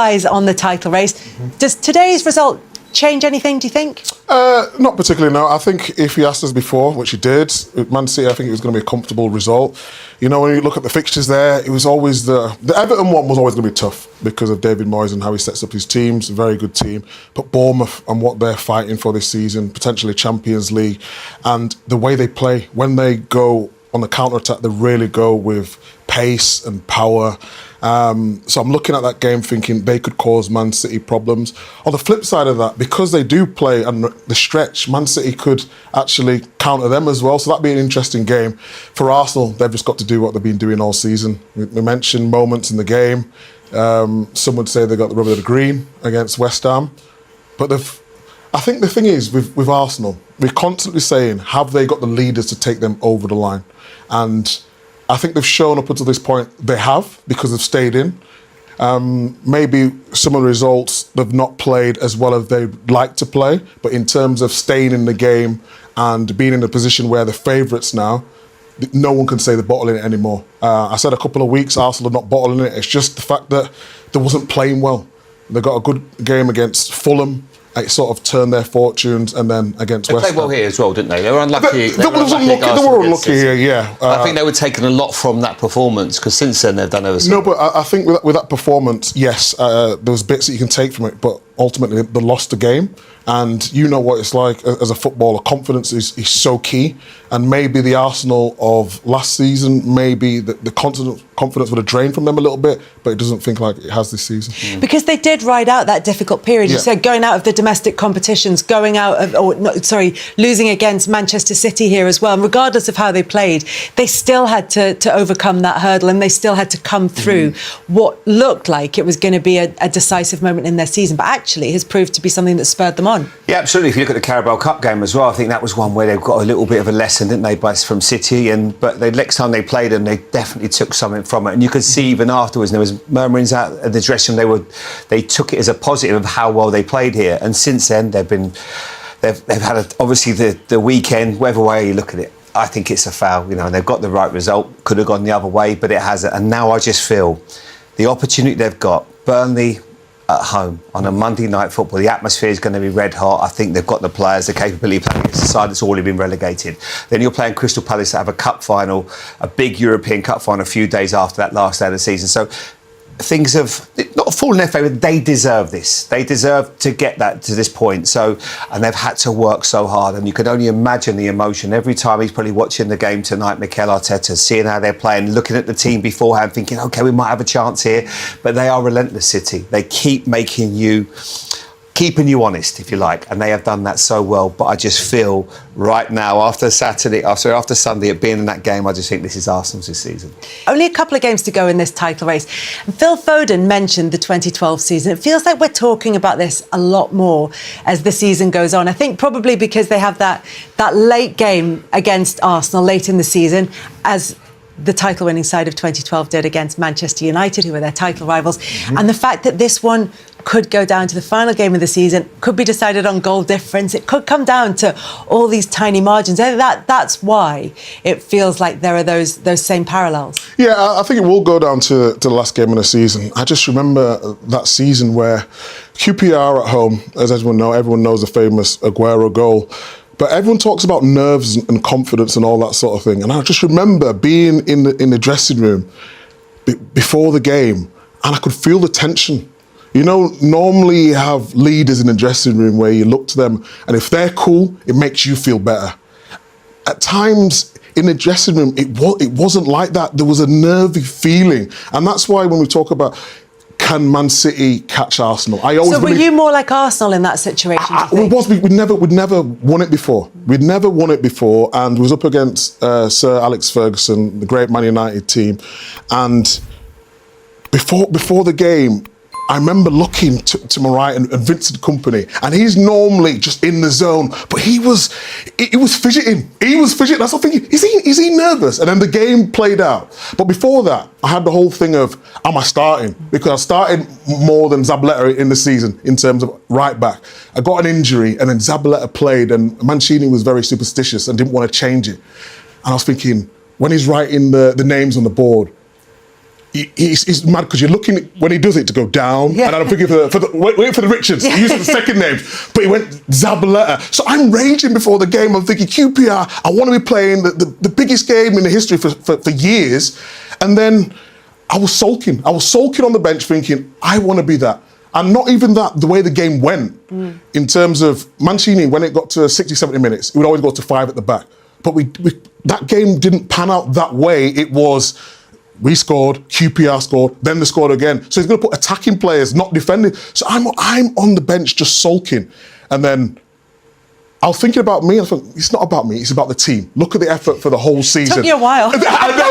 eyes on the title race. Does today's result change anything, do you think? Not particularly, no. I think if he asked us before, which he did, Man City, I think it was going to be a comfortable result. You know, when you look at the fixtures there, it was always the Everton one was always going to be tough because of David Moyes and how he sets up his teams. A very good team. But Bournemouth and what they're fighting for this season, potentially Champions League, and the way they play, when they go on the counter-attack, they really go with pace and power. So I'm looking at that game thinking they could cause Man City problems. On the flip side of that, because they do play and the stretch, Man City could actually counter them as well. So that'd be an interesting game. For Arsenal, they've just got to do what they've been doing all season. We mentioned moments in the game. Some would say they got the rub of the green against West Ham. But I think the thing is, with Arsenal, we're constantly saying, have they got the leaders to take them over the line? And I think they've shown up until this point they have, because they've stayed in. Maybe some of the results they've not played as well as they'd like to play, but in terms of staying in the game and being in a position where they're favourites now, no one can say they're bottling it anymore. I said a couple of weeks Arsenal are not bottling it. It's just the fact that they wasn't playing well. They got a good game against Fulham. It sort of turned their fortunes, and then against West Ham. They played well here as well, didn't they? They were unlucky. They were unlucky here, yeah. I think they were taking a lot from that performance, because since then they've done ever so. No, but I think with that performance, yes, there was bits that you can take from it, but ultimately they lost the game. And you know what it's like as a footballer. Confidence is so key. And maybe the Arsenal of last season, maybe the confidence would have drained from them a little bit, but it doesn't think like it has this season. Because they did ride out that difficult period. You said going out of the domestic competitions, losing against Manchester City here as well. And regardless of how they played, they still had to overcome that hurdle, and they still had to come through what looked like it was going to be a decisive moment in their season, but actually has proved to be something that spurred them on. Yeah, absolutely. If you look at the Carabao Cup game as well, I think that was one where they've got a little bit of a lesson, didn't they, from City? But the next time they played them, they definitely took something from it. And you could see even afterwards, there was murmurings out at the dressing room. They took it as a positive of how well they played here. And since then, they've had obviously the weekend, whatever way you look at it. I think it's a foul, and they've got the right result. Could have gone the other way, but it hasn't. And now I just feel the opportunity they've got, Burnley at home on a Monday night football, the atmosphere is going to be red hot. I think they've got the players, the capability of playing against a side that's already been relegated. Then you're playing Crystal Palace to have a cup final, a big European cup final a few days after that last day of the season. So things have not fallen in their favour. They deserve this. They deserve to get that to this point. And they've had to work so hard. And you can only imagine the emotion every time he's probably watching the game tonight. Mikel Arteta, seeing how they're playing, looking at the team beforehand, thinking, OK, we might have a chance here. But they are relentless, City. They keep keeping you honest, if you like, and they have done that so well. But I just feel right now, after Sunday, at being in that game, I just think this is Arsenal's this season. Only a couple of games to go in this title race. Phil Foden mentioned the 2012 season. It feels like we're talking about this a lot more as the season goes on. I think probably because they have that late game against Arsenal late in the season, as the title-winning side of 2012 did against Manchester United, who were their title rivals. And the fact that this one could go down to the final game of the season, could be decided on goal difference. It could come down to all these tiny margins. That's why it feels like there are those same parallels. Yeah, I think it will go down to the last game of the season. I just remember that season where QPR at home, as everyone knows the famous Aguero goal. But everyone talks about nerves and confidence and all that sort of thing. And I just remember being in the dressing room before the game, and I could feel the tension. Normally you have leaders in the dressing room where you look to them, and if they're cool, it makes you feel better. At times in the dressing room, it wasn't like that. There was a nervy feeling. And that's why when we talk about can Man City catch Arsenal? So were you more like Arsenal in that situation? We'd never won it before. We'd never won it before, and we was up against Sir Alex Ferguson, the great Man United team. And before the game, I remember looking to my right and Vincent Kompany, and he's normally just in the zone, but he was fidgeting. He was fidgeting. That's what I'm thinking. Is he nervous? And then the game played out. But before that, I had the whole thing of, am I starting? Because I started more than Zabaleta in the season in terms of right back. I got an injury, and then Zabaleta played, and Mancini was very superstitious and didn't want to change it. And I was thinking, when he's writing the names on the board, he's mad because you're looking when he does it to go down, and I'm thinking wait for the Richards. He used the second names, but he went Zabaleta. So I'm raging before the game. I'm thinking QPR. I want to be playing the biggest game in the history for years, and then I was sulking. I was sulking on the bench, thinking I want to be that. And not even that, the way the game went, in terms of Mancini, when it got to 60, 70 minutes, he would always go to 5 at the back. But that game didn't pan out that way. It was, we scored, QPR scored, then they scored again. So he's going to put attacking players, not defending. So I'm on the bench just sulking. And then I was thinking about me, I thought, it's not about me, it's about the team. Look at the effort for the whole season. Took you a while. I know,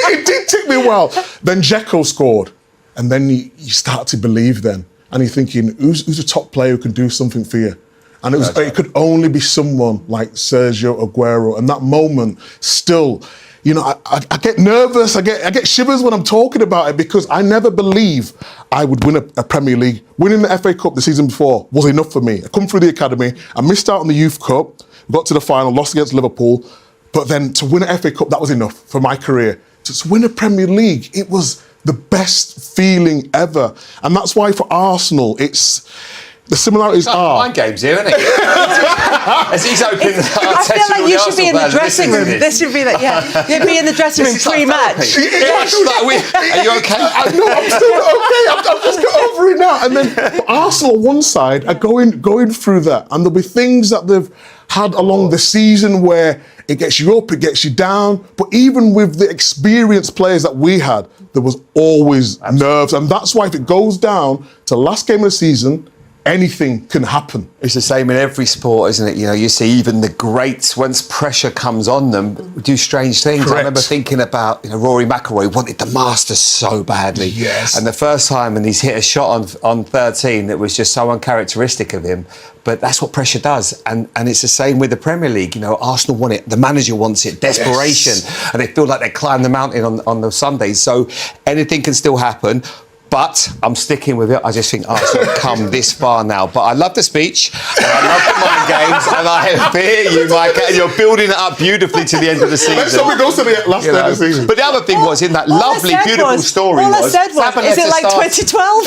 it did take me a while. Then Dzeko scored. And then you start to believe then. And you're thinking, who's a top player who can do something for you? And it could only be someone like Sergio Aguero. And that moment still, I get nervous, I get shivers when I'm talking about it because I never believe I would win a Premier League. Winning the FA Cup the season before was enough for me. I come through the academy, I missed out on the Youth Cup, got to the final, lost against Liverpool. But then to win an FA Cup, that was enough for my career. To win a Premier League, it was the best feeling ever. And that's why for Arsenal, the similarities are... Mind games here, isn't it? As he's opening I feel like you should be in the dressing room. This should be like, you'd be in the dressing room pre-match. Are you okay? No, I'm still okay. I've just got over it now. And then Arsenal on one side are going through that. And there'll be things that they've had along the season where it gets you up, it gets you down. But even with the experienced players that we had, there was always nerves. And that's why if it goes down to last game of the season, anything can happen. It's the same in every sport, isn't it? You see even the greats, once pressure comes on them, do strange things. Correct. I remember thinking about, Rory McIlroy wanted the Masters so badly. Yes. And the first time, and he's hit a shot on 13 that was just so uncharacteristic of him. But that's what pressure does. And it's the same with the Premier League. Arsenal want it, the manager wants it, desperation. Yes. And they feel like they climbed the mountain on the Sundays. So anything can still happen. But I'm sticking with it. I just think Arsenal have come this far now. But I love the speech, and I love the mind games, and I hear you, Mike, and you're building it up beautifully to the end of the season. Let's hope it goes to the last day of the season. But the other thing was, in that lovely, beautiful story all I said was, is it like 2012?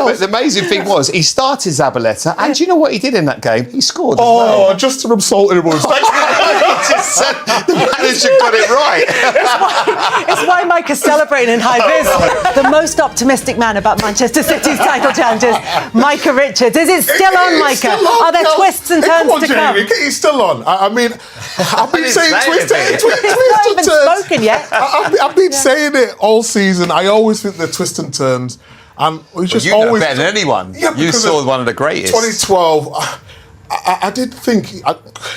But the amazing thing was, he started Zabaleta, and do you know what he did in that game? He scored as well. Just to insult everyone. The manager got it right. It's why Mike is celebrating in high vis. The most optimistic man about Manchester City's title challenges, Micah Richards. Is it still on, Micah? Are there twists and turns to come? It's still on. I've been saying twists and It's not even spoken yet. I've been saying it all season. I always think they're twists and turns. And we just you know better than anyone. You saw one of the greatest. 2012, I did think,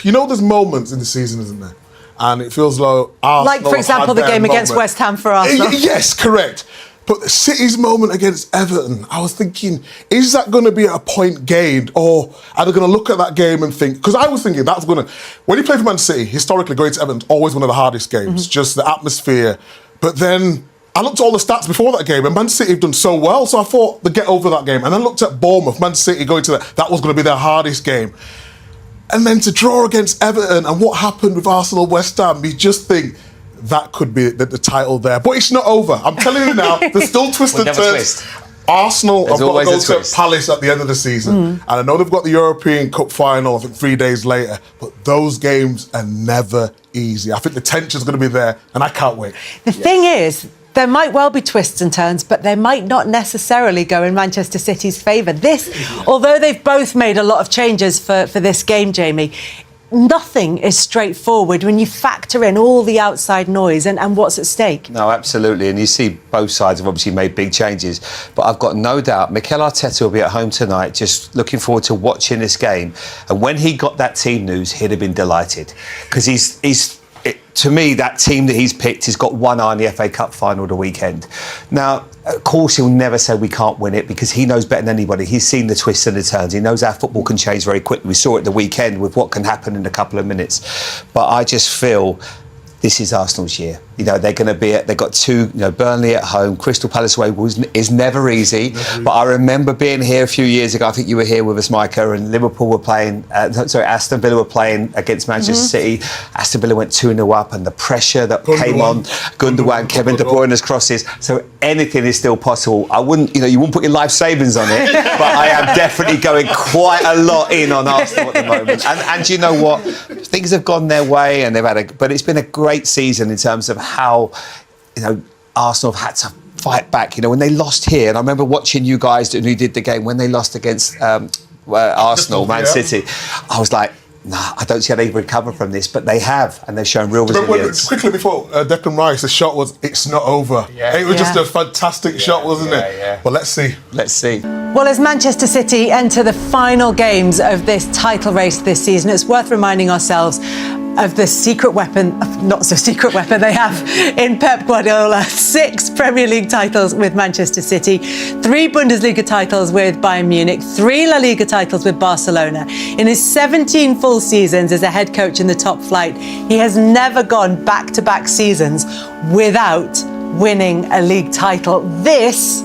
there's moments in the season, isn't there? And it feels like Arsenal, like, for example, the game against West Ham for Arsenal. Yes, correct. But City's moment against Everton, I was thinking, is that going to be a point gained? Or are they going to look at that game and think... Because I was thinking that's going to... When you play for Man City, historically, going to Everton's always one of the hardest games. Just the atmosphere. But then I looked at all the stats before that game, and Man City have done so well, so I thought they'd get over that game. And then looked at Bournemouth, Man City going to that was going to be their hardest game. And then to draw against Everton and what happened with Arsenal West Ham, you just think that could be the title there. But it's not over. I'm telling you now, there's still twists and turns. Arsenal have got to go to Palace at the end of the season. And I know they've got the European Cup final, I think 3 days later, but those games are never easy. I think the tension's going to be there, and I can't wait. The thing is, there might well be twists and turns, but they might not necessarily go in Manchester City's favour. Although they've both made a lot of changes for this game, Jamie, nothing is straightforward when you factor in all the outside noise and what's at stake. No, absolutely. And you see both sides have obviously made big changes. But I've got no doubt Mikel Arteta will be at home tonight, just looking forward to watching this game. And when he got that team news, he'd have been delighted. Because to me, that team that he's picked has got one eye on the FA Cup final the weekend. Now, of course, he'll never say we can't win it because he knows better than anybody. He's seen the twists and the turns. He knows how football can change very quickly. We saw it the weekend with what can happen in a couple of minutes. But I just feel this is Arsenal's year. You know, they're going to be they've got two, you know, Burnley at home, Crystal Palace away is never easy. But I remember being here a few years ago. I think you were here with us, Micah, and Liverpool were playing. Aston Villa were playing against Manchester City. Aston Villa went 2-0 up, and the pressure that came on Gundogan, Kevin De Bruyne's crosses. So anything is still possible. I wouldn't, you know, you wouldn't put your life savings on it, but I am definitely going quite a lot in on Arsenal at the moment. And you know what? Things have gone their way, and but it's been a great season in terms of how, you know, Arsenal have had to fight back. You know, when they lost here, and I remember watching you guys who did the game when they lost against Arsenal, Man City. I was like, nah, I don't see how they recover from this, but they have, and they've shown real resilience. Quickly before Declan Rice, the shot was, it's not over. Yeah. It was just a fantastic shot, wasn't it? Yeah. Well, let's see. Let's see. Well, as Manchester City enter the final games of this title race this season, it's worth reminding ourselves of the secret weapon, not so secret weapon they have in Pep Guardiola. 6 Premier League titles with Manchester City, 3 Bundesliga titles with Bayern Munich, 3 La Liga titles with Barcelona. In his 17 full seasons as a head coach in the top flight, he has never gone back-to-back seasons without winning a league title. This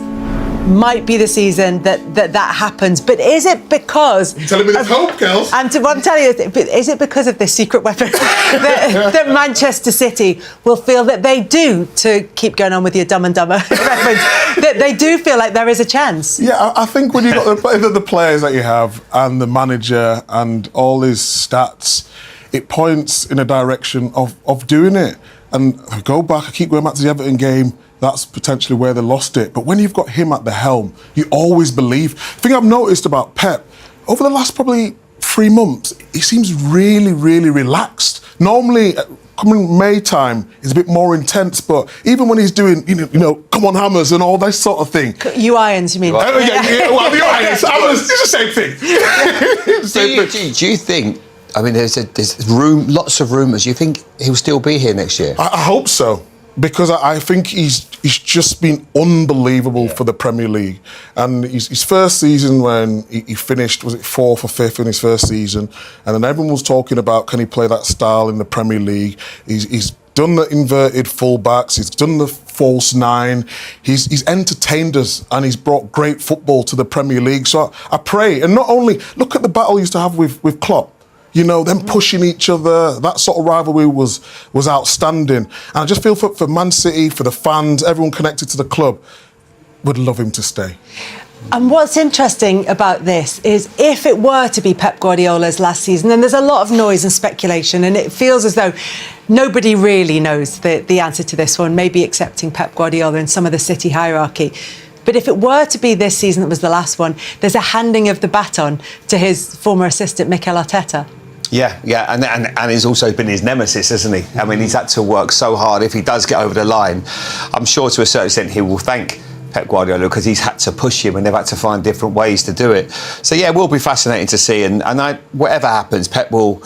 might be the season that happens. But is it because... You're telling me there's hope, Kels? And what I'm telling you is it because of this secret weapon that Manchester City will feel that they do, to keep going on with your Dumb and Dumber reference, that they do feel like there is a chance? Yeah, I think when you've got the players that you have and the manager and all his stats, it points in a direction of doing it. And I go back, I keep going back to the Everton game, that's potentially where they lost it. But when you've got him at the helm, you always believe. The thing I've noticed about Pep, over the last probably 3 months, he seems really, really relaxed. Normally, coming May time, is a bit more intense, but even when he's doing, you know, come on hammers and all that sort of thing. You irons, you mean? Well, the irons, hammers, it's the same thing. Do you think, I mean, there's lots of rumours, you think he'll still be here next year? I hope so. Because I think he's just been unbelievable for the Premier League. And his first season, when he finished, was it 4th or 5th in his first season? And then everyone was talking about, can he play that style in the Premier League? He's done the inverted fullbacks, he's done the false 9, he's entertained us, and he's brought great football to the Premier League. So I pray, and not only, look at the battle he used to have with Klopp. You know, them pushing each other, that sort of rivalry was outstanding. And I just feel for Man City, for the fans, everyone connected to the club, would love him to stay. And what's interesting about this is if it were to be Pep Guardiola's last season, then there's a lot of noise and speculation, and it feels as though nobody really knows the answer to this one, maybe excepting Pep Guardiola and some of the City hierarchy. But if it were to be this season that was the last one, there's a handing of the baton to his former assistant, Mikel Arteta. Yeah, and he's also been his nemesis, hasn't he? I mean, he's had to work so hard. If he does get over the line, I'm sure to a certain extent he will thank Pep Guardiola, because he's had to push him and they've had to find different ways to do it. So yeah, it will be fascinating to see. And whatever happens, Pep will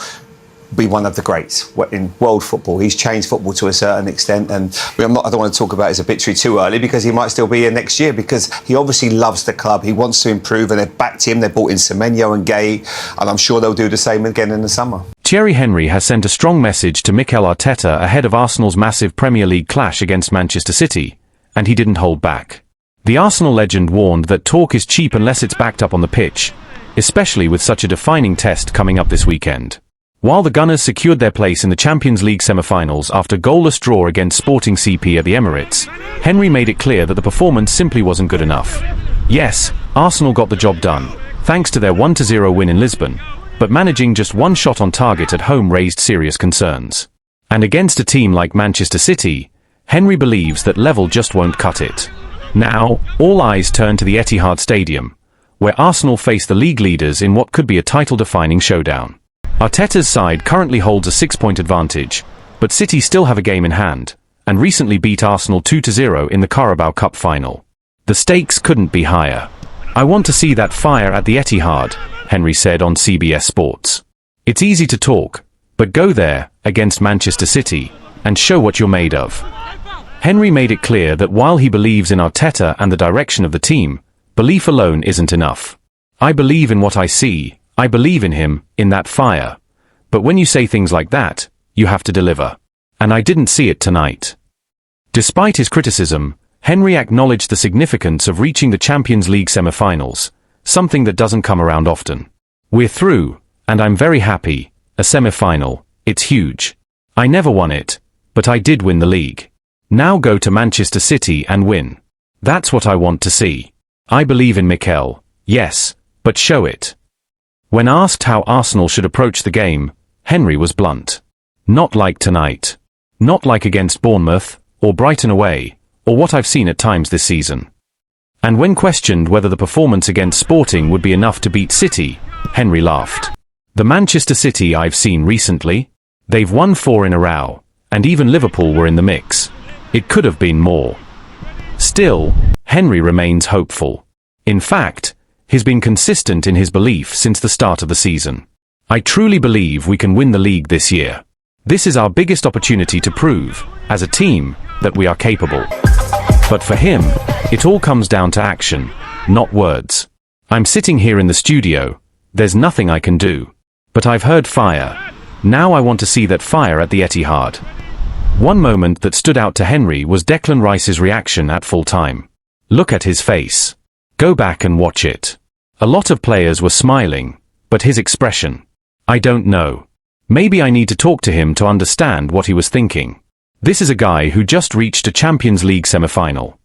be one of the greats in world football. He's changed football to a certain extent, and I don't want to talk about his obituary too early, because he might still be here next year, because he obviously loves the club, he wants to improve, and they've backed him. They brought in Semenyo and Gay, and I'm sure they'll do the same again in the summer. Thierry Henry has sent a strong message to Mikel Arteta ahead of Arsenal's massive Premier League clash against Manchester City, and he didn't hold back. The Arsenal legend warned that talk is cheap unless it's backed up on the pitch, especially with such a defining test coming up this weekend. While the Gunners secured their place in the Champions League semi-finals after goalless draw against Sporting CP at the Emirates, Henry made it clear that the performance simply wasn't good enough. Yes, Arsenal got the job done, thanks to their 1-0 win in Lisbon, but managing just one shot on target at home raised serious concerns. And against a team like Manchester City, Henry believes that level just won't cut it. Now, all eyes turn to the Etihad Stadium, where Arsenal face the league leaders in what could be a title-defining showdown. Arteta's side currently holds a 6-point advantage, but City still have a game in hand, and recently beat Arsenal 2-0 in the Carabao Cup final. The stakes couldn't be higher. "I want to see that fire at the Etihad," Henry said on CBS Sports. "It's easy to talk, but go there, against Manchester City, and show what you're made of." Henry made it clear that while he believes in Arteta and the direction of the team, belief alone isn't enough. "I believe in what I see. I believe in him, in that fire. But when you say things like that, you have to deliver. And I didn't see it tonight." Despite his criticism, Henry acknowledged the significance of reaching the Champions League semi-finals, something that doesn't come around often. We're through, and I'm very happy. A semi-final, it's huge. I never won it, but I did win the league. Now go to Manchester City and win. That's what I want to see. I believe in Mikel, yes, but show it. When asked how Arsenal should approach the game, Henry was blunt. Not like tonight. Not like against Bournemouth, or Brighton away, or what I've seen at times this season. And when questioned whether the performance against Sporting would be enough to beat City, Henry laughed. The Manchester City I've seen recently, they've won 4 in a row, and even Liverpool were in the mix. It could have been more. Still, Henry remains hopeful. In fact, he's been consistent in his belief since the start of the season. I truly believe we can win the league this year. This is our biggest opportunity to prove, as a team, that we are capable. But for him, it all comes down to action, not words. I'm sitting here in the studio, there's nothing I can do. But I've heard fire. Now I want to see that fire at the Etihad. One moment that stood out to Henry was Declan Rice's reaction at full time. Look at his face. Go back and watch it. A lot of players were smiling, but his expression. I don't know. Maybe I need to talk to him to understand what he was thinking. This is a guy who just reached a Champions League semi-final.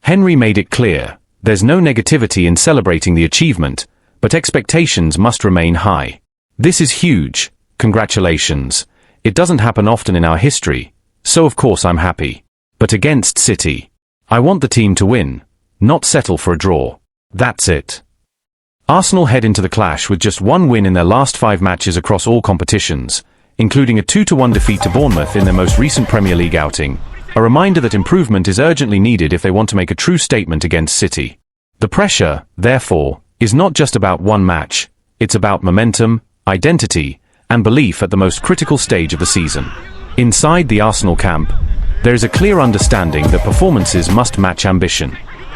Henry made it clear, there's no negativity in celebrating the achievement, but expectations must remain high. This is huge, congratulations. It doesn't happen often in our history, so of course I'm happy. But against City, I want the team to win, not settle for a draw. That's it. Arsenal head into the clash with just 1 win in their last 5 matches across all competitions, including a 2-1 defeat to Bournemouth in their most recent Premier League outing, a reminder that improvement is urgently needed if they want to make a true statement against City. The pressure, therefore, is not just about one match, it's about momentum, identity, and belief at the most critical stage of the season. Inside the Arsenal camp, there is a clear understanding that performances must match ambition.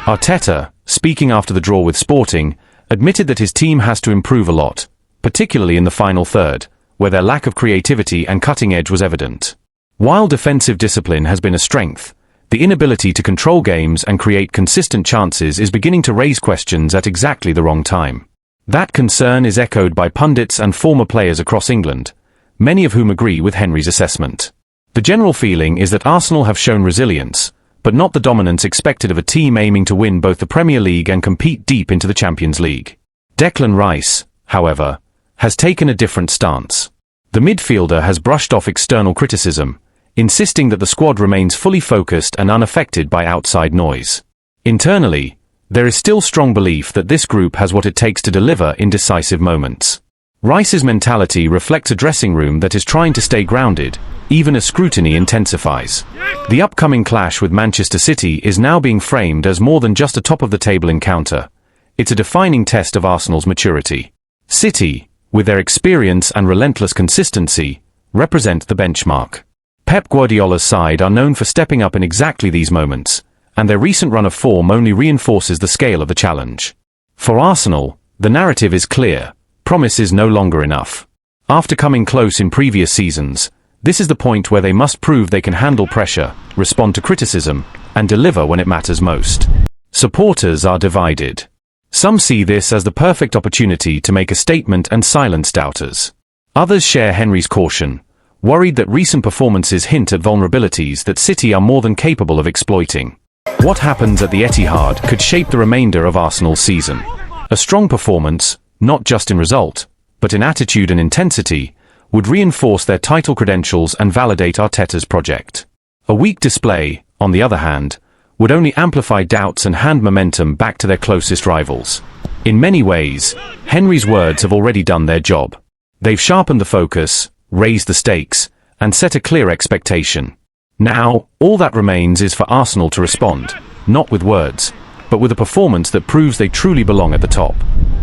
Arteta, speaking after the draw with Sporting, admitted that his team has to improve a lot, particularly in the final third, where their lack of creativity and cutting edge was evident. While defensive discipline has been a strength, the inability to control games and create consistent chances is beginning to raise questions at exactly the wrong time. That concern is echoed by pundits and former players across England, many of whom agree with Henry's assessment. The general feeling is that Arsenal have shown resilience, but not the dominance expected of a team aiming to win both the Premier League and compete deep into the Champions League. Declan Rice, however, has taken a different stance. The midfielder has brushed off external criticism, insisting that the squad remains fully focused and unaffected by outside noise. Internally, there is still strong belief that this group has what it takes to deliver in decisive moments. Rice's mentality reflects a dressing room that is trying to stay grounded, even as scrutiny intensifies. The upcoming clash with Manchester City is now being framed as more than just a top-of-the-table encounter. It's a defining test of Arsenal's maturity. City, with their experience and relentless consistency, represent the benchmark. Pep Guardiola's side are known for stepping up in exactly these moments, and their recent run of form only reinforces the scale of the challenge. For Arsenal, the narrative is clear. Promise is no longer enough. After coming close in previous seasons, this is the point where they must prove they can handle pressure, respond to criticism, and deliver when it matters most. Supporters are divided. Some see this as the perfect opportunity to make a statement and silence doubters. Others share Henry's caution, worried that recent performances hint at vulnerabilities that City are more than capable of exploiting. What happens at the Etihad could shape the remainder of Arsenal's season. A strong performance, not just in result, but in attitude and intensity, would reinforce their title credentials and validate Arteta's project. A weak display, on the other hand, would only amplify doubts and hand momentum back to their closest rivals. In many ways, Henry's words have already done their job. They've sharpened the focus, raised the stakes, and set a clear expectation. Now, all that remains is for Arsenal to respond, not with words, but with a performance that proves they truly belong at the top.